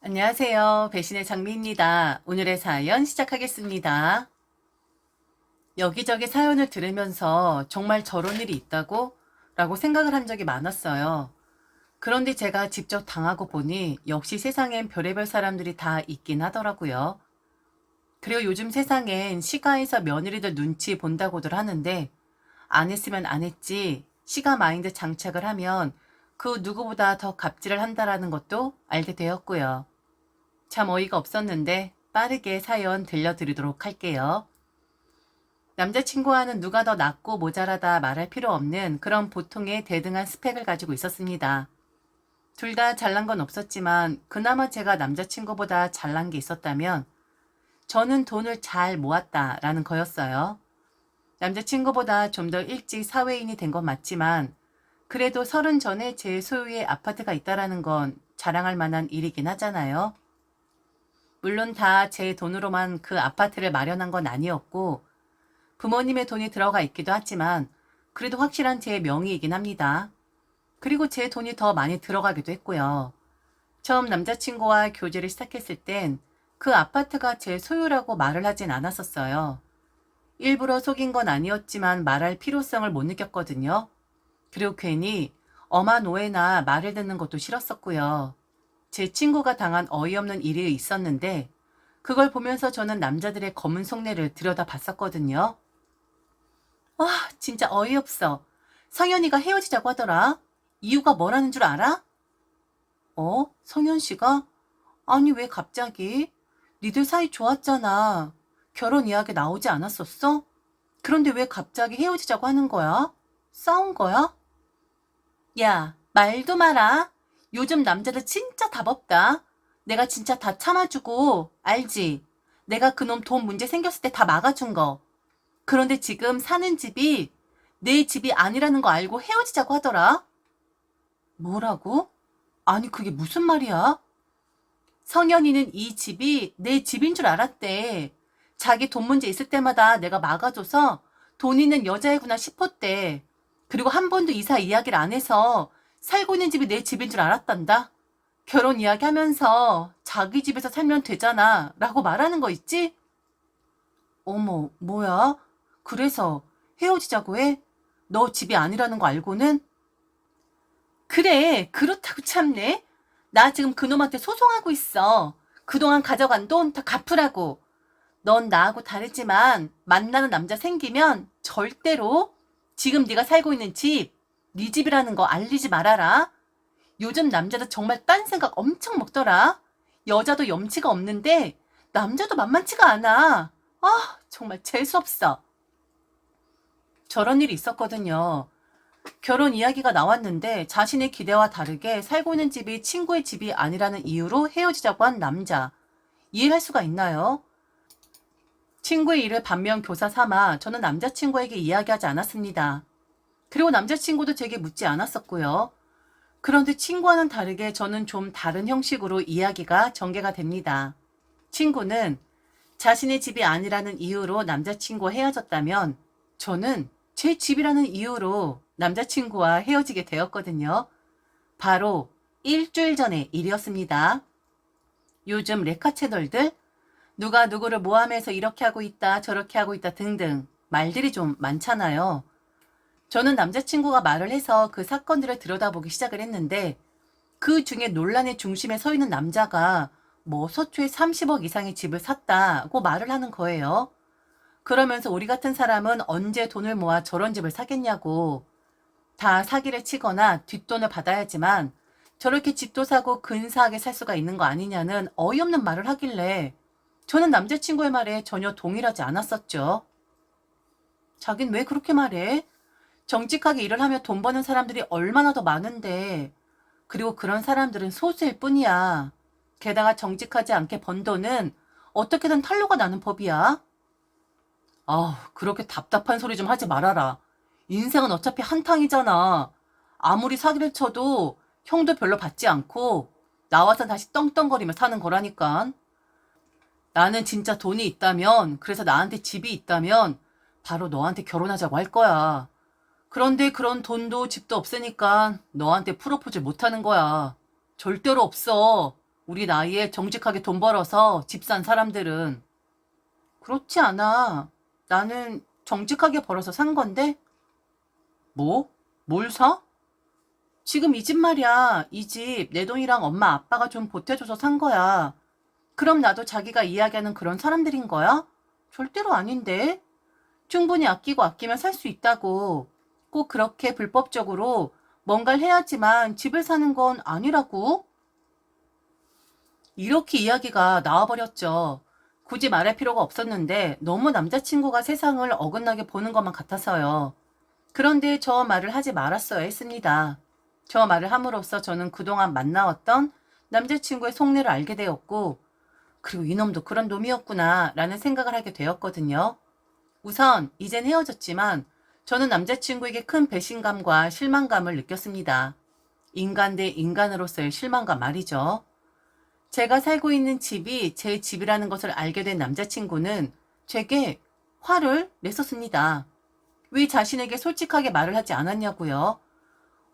안녕하세요. 배신의 장미입니다. 오늘의 사연 시작하겠습니다. 여기저기 사연을 들으면서 정말 저런 일이 있다고? 라고 생각을 한 적이 많았어요. 그런데 제가 직접 당하고 보니 역시 세상엔 별의별 사람들이 다 있긴 하더라고요. 그리고 요즘 세상엔 시가에서 며느리들 눈치 본다고들 하는데 안 했으면 안 했지 시가 마인드 장착을 하면 그 누구보다 더 갑질을 한다라는 것도 알게 되었고요. 참 어이가 없었는데 빠르게 사연 들려드리도록 할게요. 남자친구와는 누가 더 낫고 모자라다 말할 필요 없는 그런 보통의 대등한 스펙을 가지고 있었습니다. 둘 다 잘난 건 없었지만 그나마 제가 남자친구보다 잘난 게 있었다면 저는 돈을 잘 모았다라는 거였어요. 남자친구보다 좀 더 일찍 사회인이 된 건 맞지만 그래도 30 전에 제 소유의 아파트가 있다라는 건 자랑할 만한 일이긴 하잖아요. 물론 다 제 돈으로만 그 아파트를 마련한 건 아니었고 부모님의 돈이 들어가 있기도 하지만 그래도 확실한 제 명의이긴 합니다. 그리고 제 돈이 더 많이 들어가기도 했고요. 처음 남자친구와 교제를 시작했을 땐 그 아파트가 제 소유라고 말을 하진 않았었어요. 일부러 속인 건 아니었지만 말할 필요성을 못 느꼈거든요. 그리고 괜히 엄한 오해나 말을 듣는 것도 싫었었고요. 제 친구가 당한 어이없는 일이 있었는데 그걸 보면서 저는 남자들의 검은 속내를 들여다봤었거든요. 와, 진짜 어이없어. 성현이가 헤어지자고 하더라. 이유가 뭐라는 줄 알아? 성현 씨가? 아니 왜 갑자기? 니들 사이 좋았잖아. 결혼 이야기 나오지 않았었어? 그런데 왜 갑자기 헤어지자고 하는 거야? 싸운 거야? 야, 말도 마라. 요즘 남자들 진짜 답 없다. 내가 진짜 다 참아주고, 알지? 내가 그놈 돈 문제 생겼을 때 다 막아준 거. 그런데 지금 사는 집이 내 집이 아니라는 거 알고 헤어지자고 하더라. 뭐라고? 아니, 그게 무슨 말이야? 성현이는 이 집이 내 집인 줄 알았대. 자기 돈 문제 있을 때마다 내가 막아줘서 돈 있는 여자애구나 싶었대. 그리고 한 번도 이사 이야기를 안 해서 살고 있는 집이 내 집인 줄 알았단다. 결혼 이야기 하면서 자기 집에서 살면 되잖아 라고 말하는 거 있지? 어머, 뭐야? 그래서 헤어지자고 해? 너 집이 아니라는 거 알고는? 그래, 그렇다고 참네. 나 지금 그놈한테 소송하고 있어. 그동안 가져간 돈 다 갚으라고. 넌 나하고 다르지만 만나는 남자 생기면 절대로 지금 네가 살고 있는 집, 네 집이라는 거 알리지 말아라. 요즘 남자들 정말 딴 생각 엄청 먹더라. 여자도 염치가 없는데 남자도 만만치가 않아. 아, 정말 재수없어. 저런 일이 있었거든요. 결혼 이야기가 나왔는데 자신의 기대와 다르게 살고 있는 집이 친구의 집이 아니라는 이유로 헤어지자고 한 남자. 이해할 수가 있나요? 친구의 일을 반면 교사 삼아 저는 남자친구에게 이야기하지 않았습니다. 그리고 남자친구도 제게 묻지 않았었고요. 그런데 친구와는 다르게 저는 좀 다른 형식으로 이야기가 전개가 됩니다. 친구는 자신의 집이 아니라는 이유로 남자친구와 헤어졌다면 저는 제 집이라는 이유로 남자친구와 헤어지게 되었거든요. 바로 일주일 전의 일이었습니다. 요즘 레카 채널들 누가 누구를 모함해서 이렇게 하고 있다 저렇게 하고 있다 등등 말들이 좀 많잖아요. 저는 남자친구가 말을 해서 그 사건들을 들여다보기 시작을 했는데 그 중에 논란의 중심에 서 있는 남자가 뭐 서초에 30억 이상의 집을 샀다고 말을 하는 거예요. 그러면서 우리 같은 사람은 언제 돈을 모아 저런 집을 사겠냐고. 다 사기를 치거나 뒷돈을 받아야지만 저렇게 집도 사고 근사하게 살 수가 있는 거 아니냐는 어이없는 말을 하길래 저는 남자친구의 말에 전혀 동일하지 않았었죠. 자긴 왜 그렇게 말해? 정직하게 일을 하며 돈 버는 사람들이 얼마나 더 많은데. 그리고 그런 사람들은 소수일 뿐이야. 게다가 정직하지 않게 번 돈은 어떻게든 탄로가 나는 법이야. 그렇게 답답한 소리 좀 하지 말아라. 인생은 어차피 한탕이잖아. 아무리 사기를 쳐도 형도 별로 받지 않고 나와서 다시 떵떵거리며 사는 거라니까. 나는 진짜 돈이 있다면, 그래서 나한테 집이 있다면 바로 너한테 결혼하자고 할 거야. 그런데 그런 돈도 집도 없으니까 너한테 프로포즈 못하는 거야. 절대로 없어. 우리 나이에 정직하게 돈 벌어서 집 산 사람들은. 그렇지 않아. 나는 정직하게 벌어서 산 건데? 뭐? 뭘 사? 지금 이 집 말이야. 이 집 내 돈이랑 엄마 아빠가 좀 보태줘서 산 거야. 그럼 나도 자기가 이야기하는 그런 사람들인 거야? 절대로 아닌데. 충분히 아끼고 아끼면 살 수 있다고. 꼭 그렇게 불법적으로 뭔가를 해야지만 집을 사는 건 아니라고. 이렇게 이야기가 나와버렸죠. 굳이 말할 필요가 없었는데 너무 남자친구가 세상을 어긋나게 보는 것만 같아서요. 그런데 저 말을 하지 말았어야 했습니다. 저 말을 함으로써 저는 그동안 만나왔던 남자친구의 속내를 알게 되었고, 그리고 이놈도 그런 놈이었구나 라는 생각을 하게 되었거든요. 우선 이젠 헤어졌지만 저는 남자친구에게 큰 배신감과 실망감을 느꼈습니다. 인간 대 인간으로서의 실망감 말이죠. 제가 살고 있는 집이 제 집이라는 것을 알게 된 남자친구는 제게 화를 냈었습니다. 왜 자신에게 솔직하게 말을 하지 않았냐고요.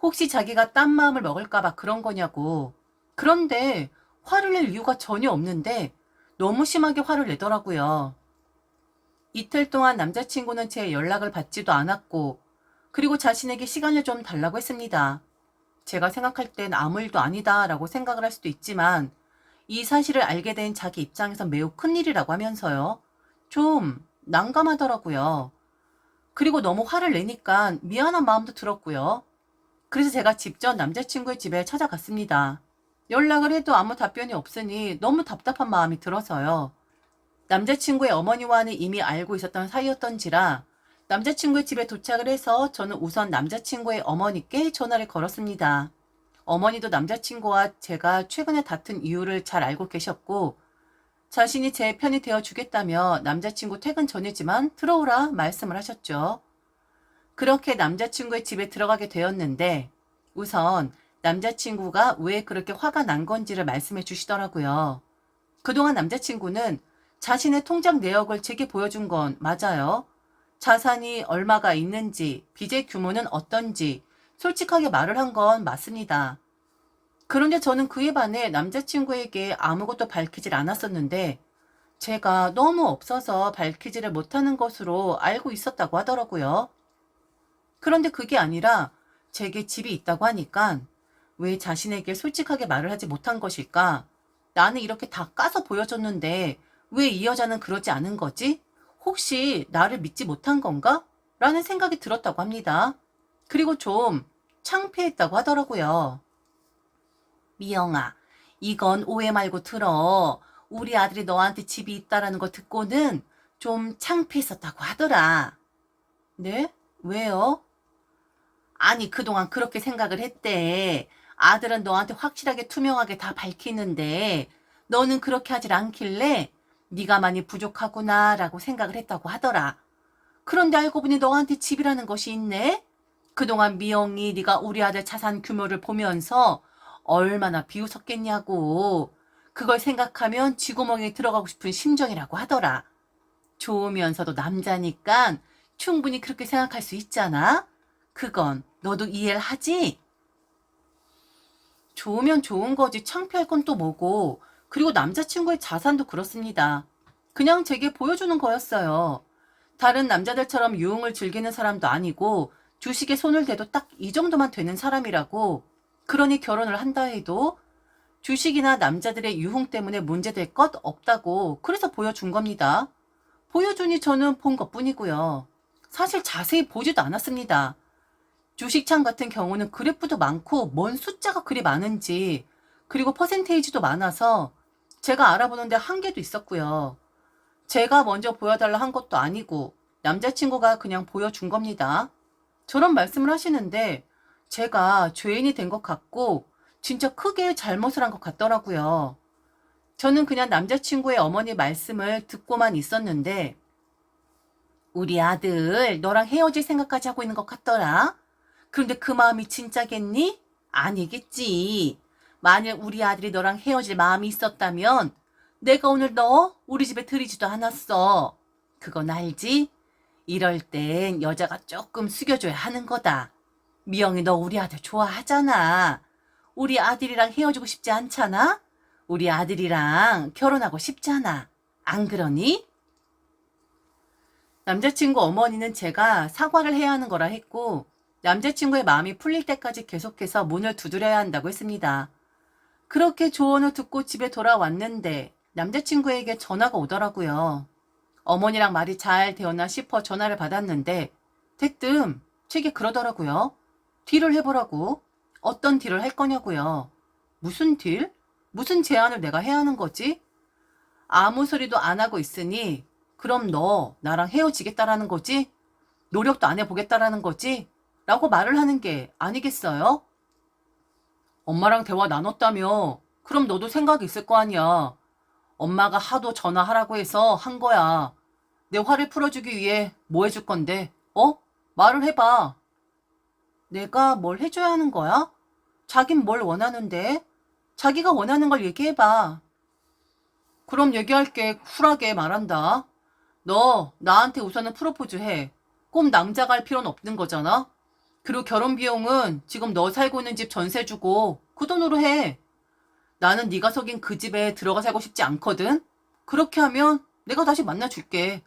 혹시 자기가 딴 마음을 먹을까봐 그런 거냐고. 그런데 화를 낼 이유가 전혀 없는데 너무 심하게 화를 내더라고요. 이틀 동안 남자친구는 제 연락을 받지도 않았고, 그리고 자신에게 시간을 좀 달라고 했습니다. 제가 생각할 땐 아무 일도 아니다 라고 생각을 할 수도 있지만, 이 사실을 알게 된 자기 입장에서 매우 큰일이라고 하면서요. 좀 난감하더라고요. 그리고 너무 화를 내니까 미안한 마음도 들었고요. 그래서 제가 직접 남자친구의 집에 찾아갔습니다. 연락을 해도 아무 답변이 없으니 너무 답답한 마음이 들어서요. 남자친구의 어머니와는 이미 알고 있었던 사이였던지라 남자친구의 집에 도착을 해서 저는 우선 남자친구의 어머니께 전화를 걸었습니다. 어머니도 남자친구와 제가 최근에 다툰 이유를 잘 알고 계셨고 자신이 제 편이 되어주겠다며 남자친구 퇴근 전이지만 들어오라 말씀을 하셨죠. 그렇게 남자친구의 집에 들어가게 되었는데 우선 남자친구가 왜 그렇게 화가 난 건지를 말씀해 주시더라고요. 그동안 남자친구는 자신의 통장 내역을 제게 보여준 건 맞아요. 자산이 얼마가 있는지, 빚의 규모는 어떤지 솔직하게 말을 한 건 맞습니다. 그런데 저는 그에 반해 남자친구에게 아무것도 밝히질 않았었는데 제가 너무 없어서 밝히지를 못하는 것으로 알고 있었다고 하더라고요. 그런데 그게 아니라 제게 집이 있다고 하니까 왜 자신에게 솔직하게 말을 하지 못한 것일까? 나는 이렇게 다 까서 보여줬는데 왜 이 여자는 그러지 않은 거지? 혹시 나를 믿지 못한 건가? 라는 생각이 들었다고 합니다. 그리고 좀 창피했다고 하더라고요. 미영아, 이건 오해 말고 들어. 우리 아들이 너한테 집이 있다라는 거 듣고는 좀 창피했었다고 하더라. 네? 왜요? 아니, 그동안 그렇게 생각을 했대. 아들은 너한테 확실하게 투명하게 다 밝히는데 너는 그렇게 하질 않길래 네가 많이 부족하구나 라고 생각을 했다고 하더라. 그런데 알고 보니 너한테 집이라는 것이 있네? 그동안 미영이 네가 우리 아들 자산 규모를 보면서 얼마나 비웃었겠냐고. 그걸 생각하면 쥐구멍에 들어가고 싶은 심정이라고 하더라. 좋으면서도 남자니까 충분히 그렇게 생각할 수 있잖아. 그건 너도 이해를 하지? 좋으면 좋은 거지 창피할 건 또 뭐고. 그리고 남자친구의 자산도 그렇습니다. 그냥 제게 보여주는 거였어요. 다른 남자들처럼 유흥을 즐기는 사람도 아니고 주식에 손을 대도 딱 이 정도만 되는 사람이라고. 그러니 결혼을 한다 해도 주식이나 남자들의 유흥 때문에 문제될 것 없다고 그래서 보여준 겁니다. 보여주니 저는 본 것뿐이고요. 사실 자세히 보지도 않았습니다. 주식창 같은 경우는 그래프도 많고 뭔 숫자가 그리 많은지 그리고 퍼센테이지도 많아서 제가 알아보는데 한계도 있었고요. 제가 먼저 보여달라 한 것도 아니고 남자친구가 그냥 보여준 겁니다. 저런 말씀을 하시는데 제가 죄인이 된 것 같고 진짜 크게 잘못을 한 것 같더라고요. 저는 그냥 남자친구의 어머니 말씀을 듣고만 있었는데 우리 아들 너랑 헤어질 생각까지 하고 있는 것 같더라. 그런데 그 마음이 진짜겠니? 아니겠지. 만일 우리 아들이 너랑 헤어질 마음이 있었다면 내가 오늘 너 우리 집에 들이지도 않았어. 그건 알지? 이럴 땐 여자가 조금 숙여줘야 하는 거다. 미영이 너 우리 아들 좋아하잖아. 우리 아들이랑 헤어지고 싶지 않잖아? 우리 아들이랑 결혼하고 싶잖아. 안 그러니? 남자친구 어머니는 제가 사과를 해야 하는 거라 했고 남자친구의 마음이 풀릴 때까지 계속해서 문을 두드려야 한다고 했습니다. 그렇게 조언을 듣고 집에 돌아왔는데 남자친구에게 전화가 오더라고요. 어머니랑 말이 잘 되었나 싶어 전화를 받았는데 대뜸 제게 그러더라고요. 딜을 해보라고. 어떤 딜을 할 거냐고요. 무슨 딜? 무슨 제안을 내가 해야 하는 거지? 아무 소리도 안 하고 있으니 그럼 너 나랑 헤어지겠다라는 거지? 노력도 안 해보겠다라는 거지? 라고 말을 하는 게 아니겠어요? 엄마랑 대화 나눴다며. 그럼 너도 생각이 있을 거 아니야. 엄마가 하도 전화하라고 해서 한 거야. 내 화를 풀어주기 위해 뭐 해줄 건데? 말을 해봐. 내가 뭘 해줘야 하는 거야? 자긴 뭘 원하는데? 자기가 원하는 걸 얘기해봐. 그럼 얘기할게. 쿨하게 말한다. 너 나한테 우선은 프로포즈 해. 꼭 남자가 할 필요는 없는 거잖아. 그리고 결혼 비용은 지금 너 살고 있는 집 전세 주고 그 돈으로 해. 나는 네가 속인 그 집에 들어가 살고 싶지 않거든. 그렇게 하면 내가 다시 만나줄게.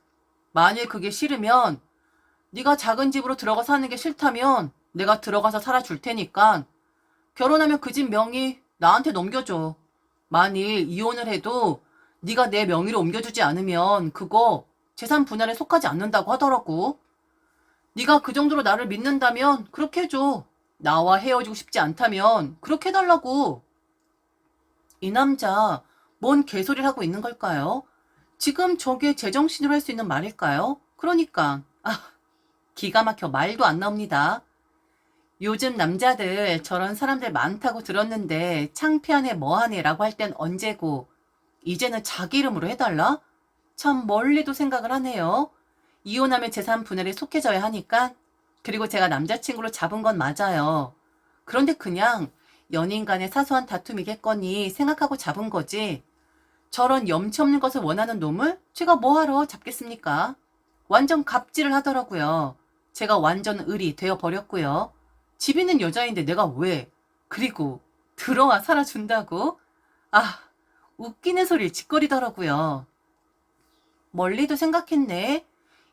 만일 그게 싫으면 네가 작은 집으로 들어가 사는 게 싫다면 내가 들어가서 살아줄 테니까 결혼하면 그 집 명의 나한테 넘겨줘. 만일 이혼을 해도 네가 내 명의로 옮겨주지 않으면 그거 재산 분할에 속하지 않는다고 하더라고. 네가 그 정도로 나를 믿는다면 그렇게 해줘. 나와 헤어지고 싶지 않다면 그렇게 해달라고. 이 남자 뭔 개소리를 하고 있는 걸까요? 지금 저게 제정신으로 할 수 있는 말일까요? 그러니까 기가 막혀 말도 안 나옵니다. 요즘 남자들 저런 사람들 많다고 들었는데 창피하네 뭐하네 라고 할 땐 언제고 이제는 자기 이름으로 해달라? 참 멀리도 생각을 하네요. 이혼하면 재산 분할에 속해져야 하니까. 그리고 제가 남자친구로 잡은 건 맞아요. 그런데 그냥 연인 간의 사소한 다툼이겠거니 생각하고 잡은 거지. 저런 염치 없는 것을 원하는 놈을 제가 뭐하러 잡겠습니까? 완전 갑질을 하더라고요. 제가 완전 을이 되어버렸고요. 집 있는 여자인데 내가 왜? 그리고 들어와 살아준다고? 웃기는 소리를 짓거리더라고요. 멀리도 생각했네.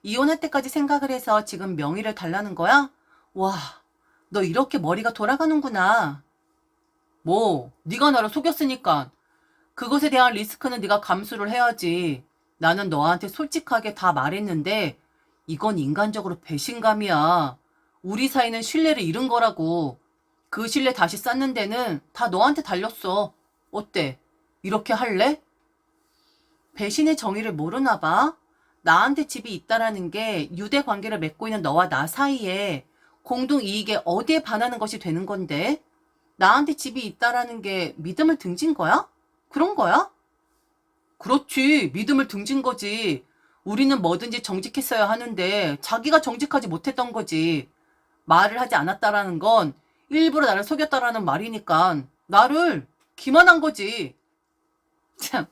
이혼할 때까지 생각을 해서 지금 명의를 달라는 거야? 와, 너 이렇게 머리가 돌아가는구나. 뭐, 네가 나를 속였으니까 그것에 대한 리스크는 네가 감수를 해야지. 나는 너한테 솔직하게 다 말했는데 이건 인간적으로 배신감이야. 우리 사이는 신뢰를 잃은 거라고. 그 신뢰 다시 쌓는 데는 다 너한테 달렸어. 어때? 이렇게 할래? 배신의 정의를 모르나 봐. 나한테 집이 있다라는 게 유대 관계를 맺고 있는 너와 나 사이에 공동 이익에 어디에 반하는 것이 되는 건데? 나한테 집이 있다라는 게 믿음을 등진 거야? 그런 거야? 그렇지. 믿음을 등진 거지. 우리는 뭐든지 정직했어야 하는데 자기가 정직하지 못했던 거지. 말을 하지 않았다라는 건 일부러 나를 속였다라는 말이니까 나를 기만한 거지. 참,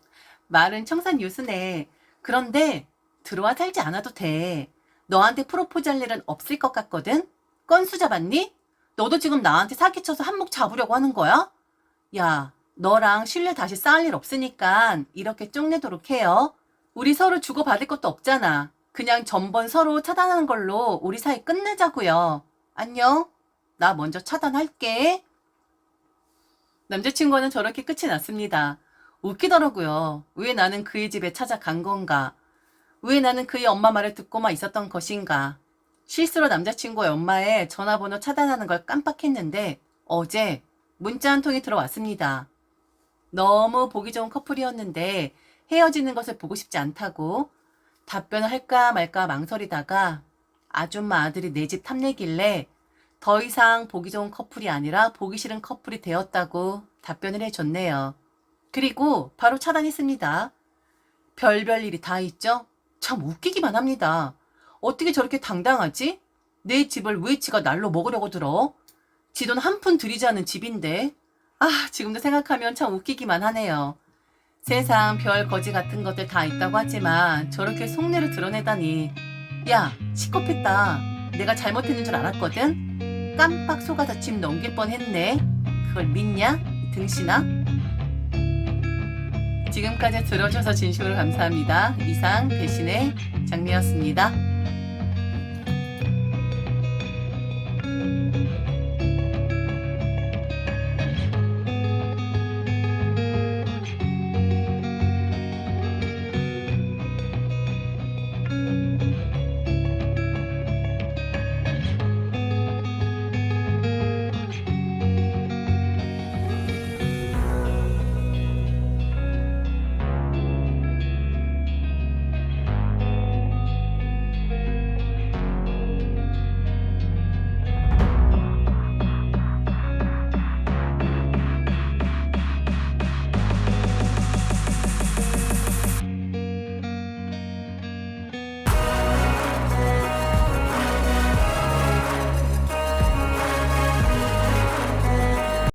말은 청산유수네. 그런데 들어와 살지 않아도 돼. 너한테 프로포즈 할 일은 없을 것 같거든? 건수 잡았니? 너도 지금 나한테 사기쳐서 한몫 잡으려고 하는 거야? 야, 너랑 신뢰 다시 쌓을 일 없으니까 이렇게 쪽내도록 해요. 우리 서로 주고받을 것도 없잖아. 그냥 전번 서로 차단하는 걸로 우리 사이 끝내자고요. 안녕. 나 먼저 차단할게. 남자친구는 저렇게 끝이 났습니다. 웃기더라고요. 왜 나는 그의 집에 찾아간 건가? 왜 나는 그의 엄마 말을 듣고만 있었던 것인가? 실수로 남자친구의 엄마의 전화번호 차단하는 걸 깜빡했는데 어제 문자 한 통이 들어왔습니다. 너무 보기 좋은 커플이었는데 헤어지는 것을 보고 싶지 않다고. 답변을 할까 말까 망설이다가 아줌마 아들이 내 집 탐내길래 더 이상 보기 좋은 커플이 아니라 보기 싫은 커플이 되었다고 답변을 해줬네요. 그리고 바로 차단했습니다. 별별 일이 다 있죠? 참 웃기기만 합니다. 어떻게 저렇게 당당하지? 내 집을 왜 지가 날로 먹으려고 들어? 지 돈 한 푼 들이지 않은 집인데. 지금도 생각하면 참 웃기기만 하네요. 세상 별 거지 같은 것들 다 있다고 하지만 저렇게 속내를 드러내다니. 야, 시겁했다. 내가 잘못했는 줄 알았거든? 깜빡 속아서 집 넘길 뻔했네. 그걸 믿냐? 이 등신아? 지금까지 들어줘서 진심으로 감사합니다. 이상 배신의 장미였습니다.